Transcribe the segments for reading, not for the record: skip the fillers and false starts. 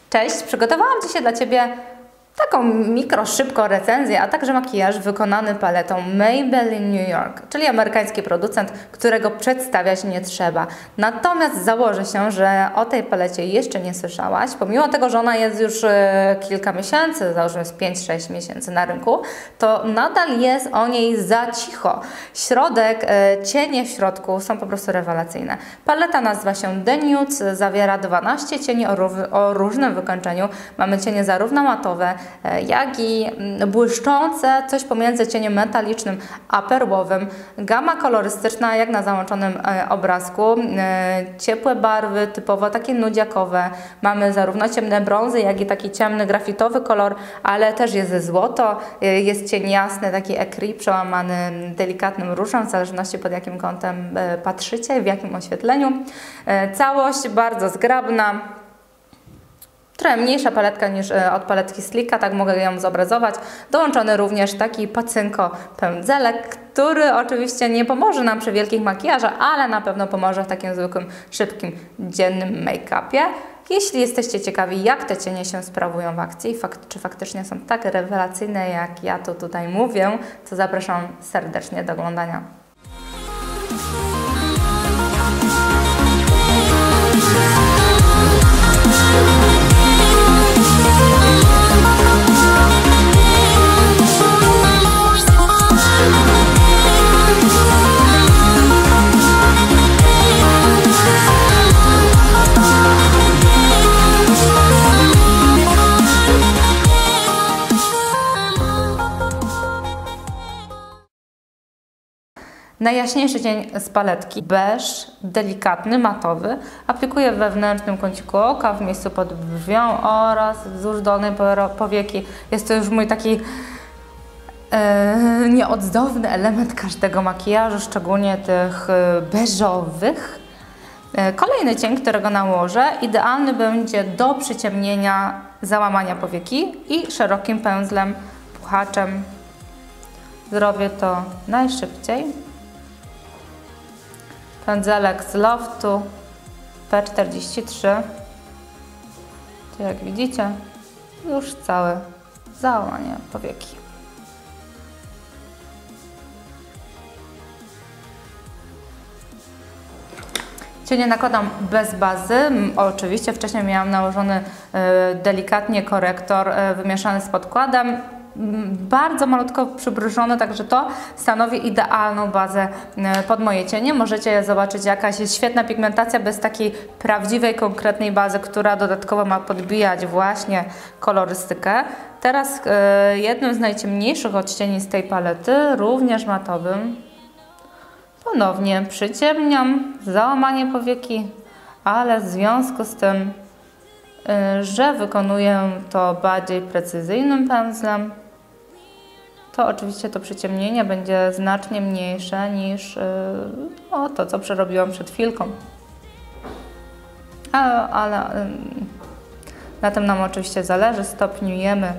Cześć, przygotowałam dzisiaj dla Ciebie taką szybką recenzję, a także makijaż wykonany paletą Maybelline New York, czyli amerykański producent, którego przedstawiać nie trzeba. Natomiast założę się, że o tej palecie jeszcze nie słyszałaś, pomimo tego, że ona jest już kilka miesięcy, załóżmy z 5-6 miesięcy na rynku, to nadal jest o niej za cicho. Środek, cienie w środku są po prostu rewelacyjne. Paleta nazywa się The Nude, zawiera 12 cieni o różnym wykończeniu. Mamy cienie zarówno matowe, jak i błyszczące, coś pomiędzy cieniem metalicznym a perłowym. Gama kolorystyczna jak na załączonym obrazku. Ciepłe barwy, typowo takie nudziakowe. Mamy zarówno ciemne brązy, jak i taki ciemny grafitowy kolor, ale też jest złoto. Jest cień jasny, taki écru przełamany delikatnym różem, w zależności pod jakim kątem patrzycie, w jakim oświetleniu. Całość bardzo zgrabna. Trochę mniejsza paletka niż od paletki Slicka, tak mogę ją zobrazować. Dołączony również taki pacynko pędzelek, który oczywiście nie pomoże nam przy wielkich makijażach, ale na pewno pomoże w takim zwykłym, szybkim, dziennym make-upie. Jeśli jesteście ciekawi, jak te cienie się sprawują w akcji, czy faktycznie są tak rewelacyjne, jak ja to tutaj mówię, to zapraszam serdecznie do oglądania. Najjaśniejszy cień z paletki, beż, delikatny, matowy. Aplikuję w wewnętrznym kąciku oka, w miejscu pod brwią oraz wzdłuż dolnej powieki. Jest to już mój taki nieodzowny element każdego makijażu, szczególnie tych beżowych. Kolejny cień, którego nałożę, idealny będzie do przyciemnienia załamania powieki i szerokim pędzlem, puchaczem. Zrobię to najszybciej. Pędzelek z loftu P43. To jak widzicie, już całe załamanie powieki. Cienie nakładam bez bazy. Oczywiście wcześniej miałam nałożony delikatnie korektor wymieszany z podkładem. Bardzo malutko przybruszone, także to stanowi idealną bazę pod moje cienie. Możecie zobaczyć, jakaś jest świetna pigmentacja bez takiej prawdziwej, konkretnej bazy, która dodatkowo ma podbijać właśnie kolorystykę. Teraz jednym z najciemniejszych odcieni z tej palety, również matowym, ponownie przyciemniam załamanie powieki, ale w związku z tym, że wykonuję to bardziej precyzyjnym pędzlem, to oczywiście to przyciemnienie będzie znacznie mniejsze niż to, co przerobiłam przed chwilką. Ale na tym nam oczywiście zależy. Stopniujemy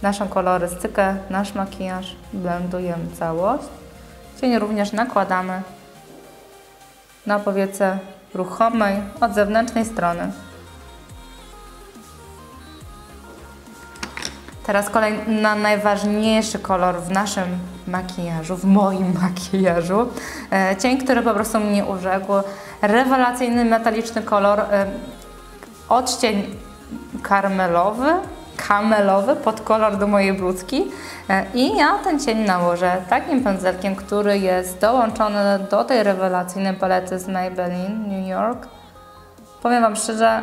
naszą kolorystykę, nasz makijaż, blendujemy całość. Cień również nakładamy na powiece ruchomej od zewnętrznej strony. Teraz kolej na najważniejszy kolor w naszym makijażu, w moim makijażu. Cień, który po prostu mnie urzekł. Rewelacyjny, metaliczny kolor. Odcień kamelowy pod kolor do mojej bluzki. I ja ten cień nałożę takim pędzelkiem, który jest dołączony do tej rewelacyjnej palety z Maybelline New York. Powiem Wam szczerze,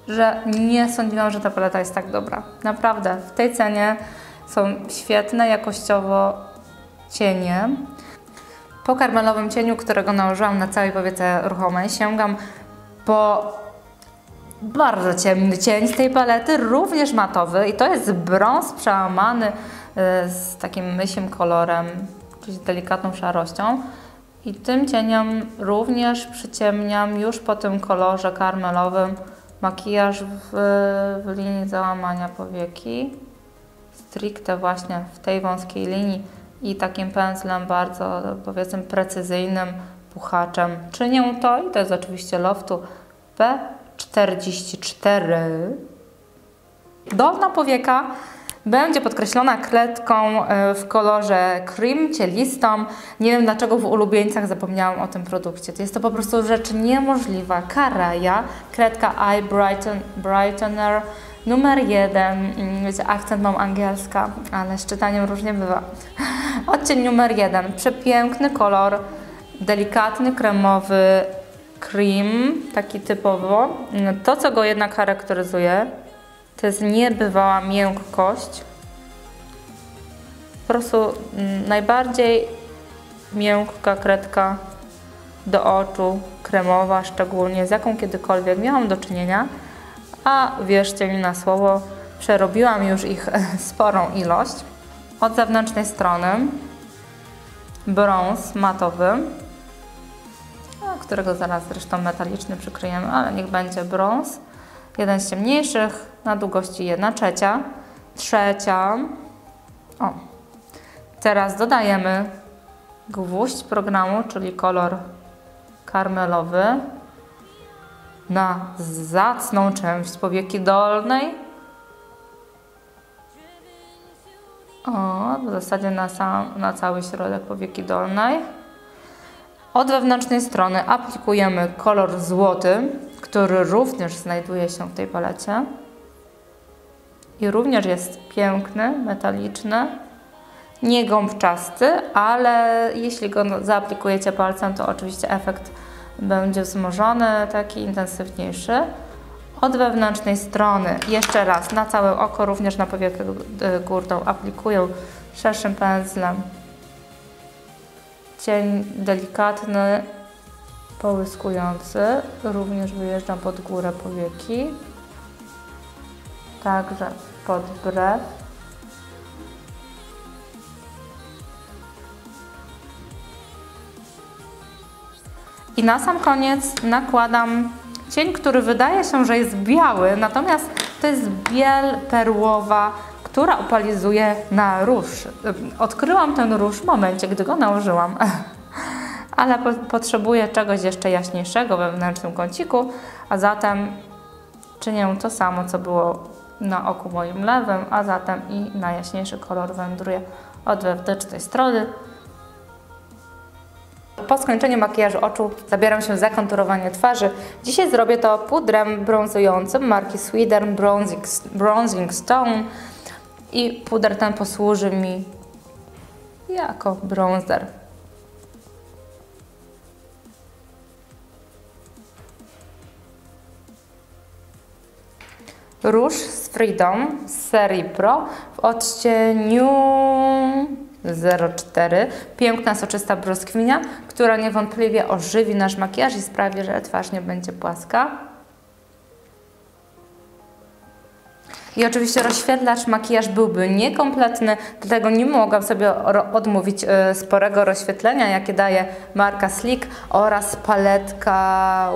że nie sądziłam, że ta paleta jest tak dobra. Naprawdę, w tej cenie są świetne jakościowo cienie. Po karmelowym cieniu, którego nałożyłam na całej powiece ruchomej, sięgam po bardzo ciemny cień z tej palety, również matowy, i to jest brąz przełamany z takim mysiem kolorem, czyli z delikatną szarością. I tym cieniem również przyciemniam już po tym kolorze karmelowym makijaż w linii załamania powieki, stricte właśnie w tej wąskiej linii i takim pędzlem bardzo, powiedzmy, precyzyjnym puchaczem. Czynię to, i to jest oczywiście loftu P44, Dolna powieka będzie podkreślona kredką w kolorze cream, cielistą. Nie wiem dlaczego w ulubieńcach zapomniałam o tym produkcie. To jest to po prostu rzecz niemożliwa. Karaja, kredka Eye Brightener numer 1. Wiecie, akcent mam angielska, ale z czytaniem różnie bywa. Odcień numer 1. Przepiękny kolor, delikatny, kremowy cream, taki typowo. To, co go jednak charakteryzuje, to jest niebywała miękkość. Po prostu najbardziej miękka kredka do oczu, kremowa szczególnie, z jaką kiedykolwiek miałam do czynienia. A wierzcie mi na słowo, przerobiłam już ich sporą ilość. Od zewnętrznej strony brąz matowy, którego zaraz zresztą metaliczny przykryjemy, ale niech będzie brąz. Jeden z ciemniejszych, na długości 1/3. Trzecia. O. Teraz dodajemy gwóźdź programu, czyli kolor karmelowy na zacną część powieki dolnej. O, w zasadzie na cały środek powieki dolnej. Od wewnętrznej strony aplikujemy kolor złoty, który również znajduje się w tej palecie i również jest piękny, metaliczny, nie gąbczasty, ale jeśli go zaaplikujecie palcem, to oczywiście efekt będzie wzmożony, taki intensywniejszy. Od wewnętrznej strony jeszcze raz na całe oko, również na powiekę górną aplikuję szerszym pędzlem cień delikatny, połyskujący, również wyjeżdżam pod górę powieki, także pod brew. I na sam koniec nakładam cień, który wydaje się, że jest biały, natomiast to jest biel perłowa, która opalizuje na róż. Odkryłam ten róż w momencie, gdy go nałożyłam. Ale potrzebuję czegoś jeszcze jaśniejszego we wewnętrznym kąciku, a zatem czynię to samo, co było na oku moim lewym, a zatem i na jaśniejszy kolor wędruję od wewnętrznej strony. Po skończeniu makijażu oczu zabieram się za konturowanie twarzy. Dzisiaj zrobię to pudrem brązującym marki Sweden Bronzing Stone i puder ten posłuży mi jako bronzer. Róż z Freedom z serii Pro w odcieniu 04. Piękna, soczysta brzoskwinia, która niewątpliwie ożywi nasz makijaż i sprawi, że twarz nie będzie płaska. I oczywiście rozświetlacz makijaż byłby niekompletny, dlatego nie mogłam sobie odmówić sporego rozświetlenia, jakie daje marka Sleek oraz paletka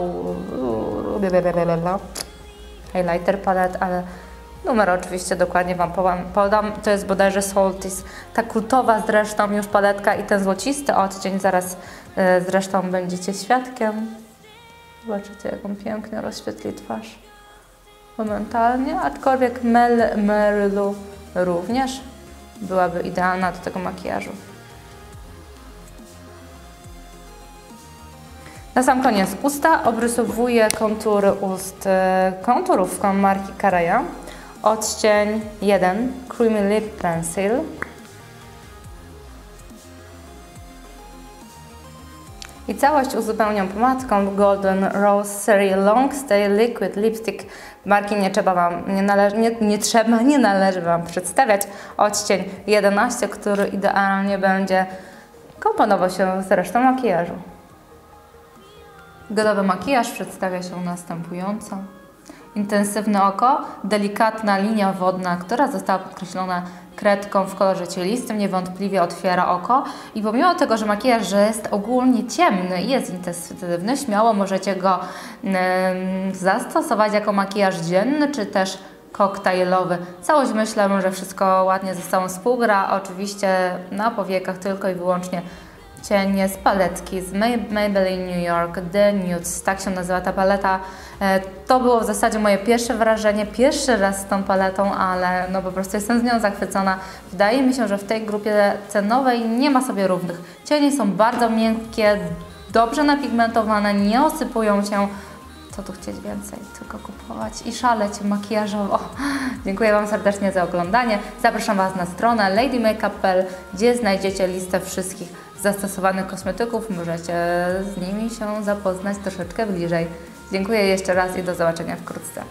highlighter palet, ale numer oczywiście dokładnie Wam podam. To jest bodajże Salties, ta kultowa zresztą już paletka i ten złocisty odcień, zaraz zresztą będziecie świadkiem. Zobaczycie, jak on pięknie rozświetli twarz momentalnie, aczkolwiek Merlu również byłaby idealna do tego makijażu. Na sam koniec usta. Obrysowuję kontury ust konturówką marki Karaja. Odcień 1 Creamy Lip Pencil. I całość uzupełniam pomadką Golden Rose Series Long Stay Liquid Lipstick. Marki nie należy Wam przedstawiać. Odcień 11, który idealnie będzie komponował się z resztą makijażu. Gotowy makijaż przedstawia się następująco. Intensywne oko, delikatna linia wodna, która została podkreślona kredką w kolorze cielistym, niewątpliwie otwiera oko. I pomimo tego, że makijaż jest ogólnie ciemny i jest intensywny, śmiało możecie go zastosować jako makijaż dzienny, czy też koktajlowy. Całość myślę, że wszystko ładnie ze sobą współgra. Oczywiście na powiekach tylko i wyłącznie cienie z paletki z Maybelline New York The Nudes, tak się nazywa ta paleta. To było w zasadzie moje pierwsze wrażenie, pierwszy raz z tą paletą, ale no po prostu jestem z nią zachwycona. Wydaje mi się, że w tej grupie cenowej nie ma sobie równych. Cienie są bardzo miękkie, dobrze napigmentowane, nie osypują się. Co tu chcieć więcej? Tylko kupować i szaleć makijażowo. Dziękuję Wam serdecznie za oglądanie. Zapraszam Was na stronę ladymakeup.pl, gdzie znajdziecie listę wszystkich zastosowanych kosmetyków. Możecie z nimi się zapoznać troszeczkę bliżej. Dziękuję jeszcze raz i do zobaczenia wkrótce.